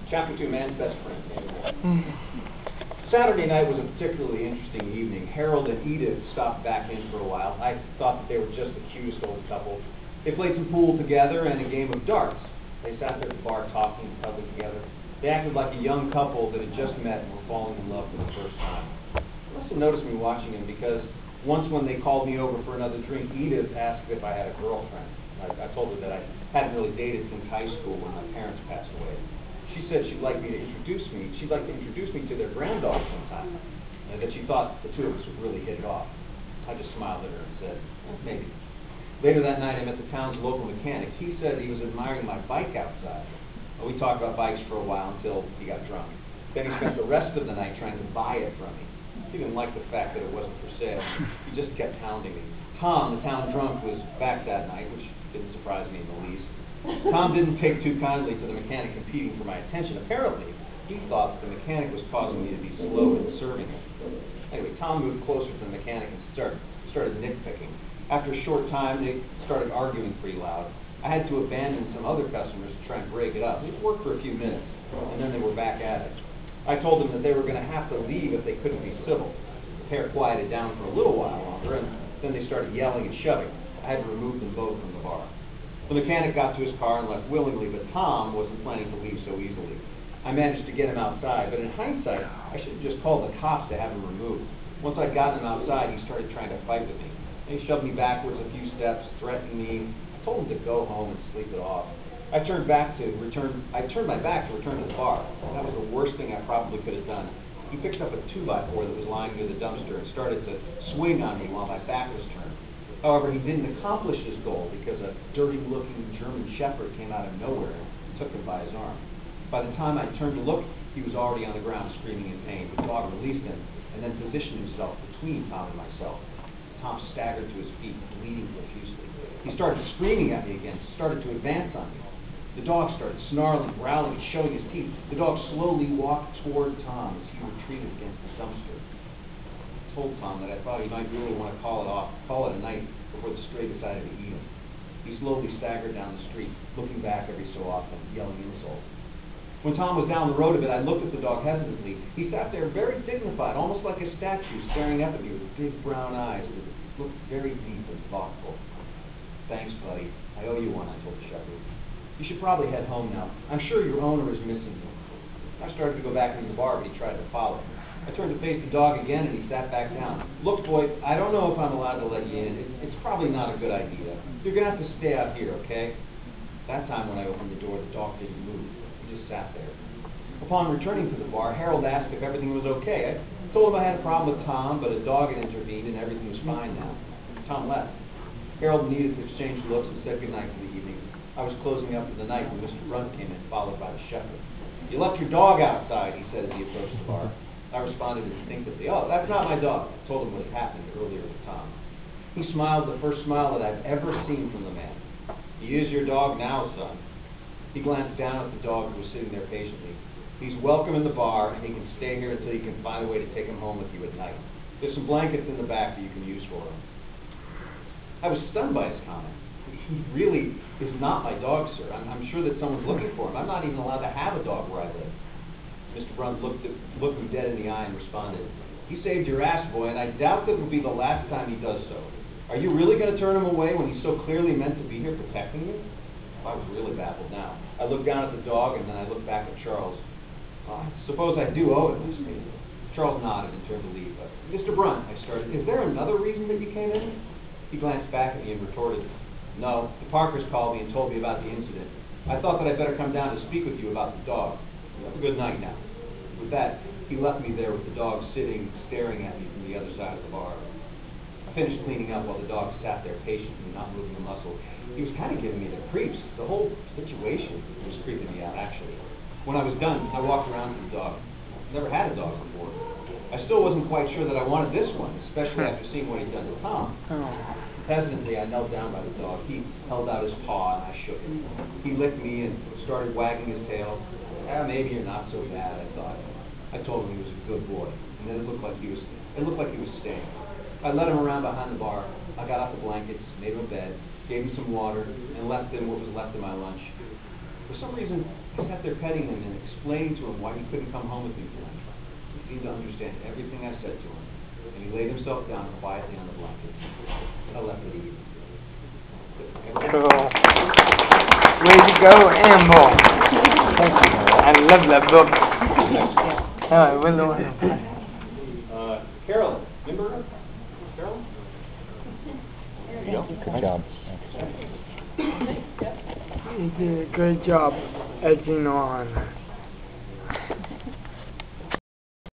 Chapter 2, Man's Best Friend. Saturday night was a particularly interesting evening. Harold and Edith stopped back in for a while. I thought that they were just the cutest old couple. They played some pool together and a game of darts. They sat there at the bar talking and cuddling together. They acted like a young couple that had just met and were falling in love for the first time. They must have noticed me watching them because once when they called me over for another drink, Edith asked if I had a girlfriend. I told her that I hadn't really dated since high school when my parents passed away. She said she'd like to introduce me to their granddaughter sometime, and that she thought the two of us would really hit it off. I just smiled at her and said, maybe. Later that night, I met the town's local mechanic. He said he was admiring my bike outside. We talked about bikes for a while until he got drunk. Then he spent the rest of the night trying to buy it from me. He didn't like the fact that it wasn't for sale. He just kept hounding me. Tom, the town drunk, was back that night, which didn't surprise me in the least. Tom didn't take too kindly to the mechanic competing for my attention. Apparently, he thought that the mechanic was causing me to be slow in serving him. Anyway, Tom moved closer to the mechanic and started nitpicking. After a short time, they started arguing pretty loud. I had to abandon some other customers to try and break it up. It worked for a few minutes, and then they were back at it. I told them that they were going to have to leave if they couldn't be civil. The pair quieted down for a little while longer, and then they started yelling and shoving. I had to remove them both from the bar. The mechanic got to his car and left willingly, but Tom wasn't planning to leave so easily. I managed to get him outside, but in hindsight, I should have just called the cops to have him removed. Once I got him outside, he started trying to fight with me. He shoved me backwards a few steps, threatened me. I told him to go home and sleep it off. I turned my back to return to the bar. That was the worst thing I probably could have done. He picked up a 2x4 that was lying near the dumpster and started to swing on me while my back was turned. However, he didn't accomplish his goal because a dirty-looking German shepherd came out of nowhere and took him by his arm. By the time I turned to look, he was already on the ground screaming in pain. The dog released him and then positioned himself between Tom and myself. Tom staggered to his feet, bleeding profusely. He started screaming at me again, started to advance on me. The dog started snarling, growling, and showing his teeth. The dog slowly walked toward Tom as he retreated against the dumpster. I told Tom that I thought he might really want to call it a night before the stray decided to eat him. He slowly staggered down the street, looking back every so often, yelling insults. When Tom was down the road a bit, I looked at the dog hesitantly. He sat there very dignified, almost like a statue, staring up at me with big brown eyes that looked very deep and thoughtful. Thanks, buddy. I owe you one, I told the shepherd. You should probably head home now. I'm sure your owner is missing you. I started to go back into the bar, but he tried to follow. I turned to face the dog again, and he sat back down. Look, boy, I don't know if I'm allowed to let you in. It's probably not a good idea. You're going to have to stay out here, okay? That time when I opened the door, the dog didn't move. He just sat there. Upon returning to the bar, Harold asked if everything was okay. I told him I had a problem with Tom, but a dog had intervened, and everything was fine now. Tom left. Harold and Edith exchanged looks and said goodnight for the evening. I was closing up for the night when Mr. Brunt came in, followed by the shepherd. You left your dog outside, he said as he approached the bar. I responded instinctively, oh, that's not my dog. I told him what had happened earlier with Tom. He smiled the first smile that I've ever seen from the man. He is your dog now, son. He glanced down at the dog who was sitting there patiently. He's welcome in the bar, and he can stay here until you can find a way to take him home with you at night. There's some blankets in the back that you can use for him. I was stunned by his comment. He really is not my dog, sir. I'm sure that someone's looking for him. I'm not even allowed to have a dog where I live. Mr. Brunt looked me dead in the eye and responded, he saved your ass, boy, and I doubt that will be the last time he does so. Are you really going to turn him away when he's so clearly meant to be here protecting you? I was really baffled now. I looked down at the dog, and then I looked back at Charles. I suppose I do owe it this to you. Charles nodded and turned to leave. Mr. Brunt, I started, is there another reason that you came in? He glanced back at me and retorted, no, the Parkers called me and told me about the incident. I thought that I'd better come down to speak with you about the dog. Have a good night now. With that, he left me there with the dog sitting, staring at me from the other side of the bar. I finished cleaning up while the dog sat there patiently, not moving a muscle. He was kind of giving me the creeps. The whole situation was creeping me out, actually. When I was done, I walked around to the dog. I've never had a dog before. I still wasn't quite sure that I wanted this one, especially after seeing what he'd done to Tom. Hesitantly, I knelt down by the dog. He held out his paw, and I shook it. He licked me and started wagging his tail. Maybe you're not so bad, I thought. I told him he was a good boy, and then it looked like he was staying. I led him around behind the bar. I got out the blankets, made him a bed, gave him some water, and left him what was left of my lunch. For some reason, I sat there petting him and explaining to him why he couldn't come home with me tonight. He seemed to understand everything I said to him, and he laid himself down quietly on the blanket. I left it easy. Cool. Way to go, Amble. Thank you. I love that book. Oh, Carolyn, remember her? Carolyn? Good job. You did a great job edging on.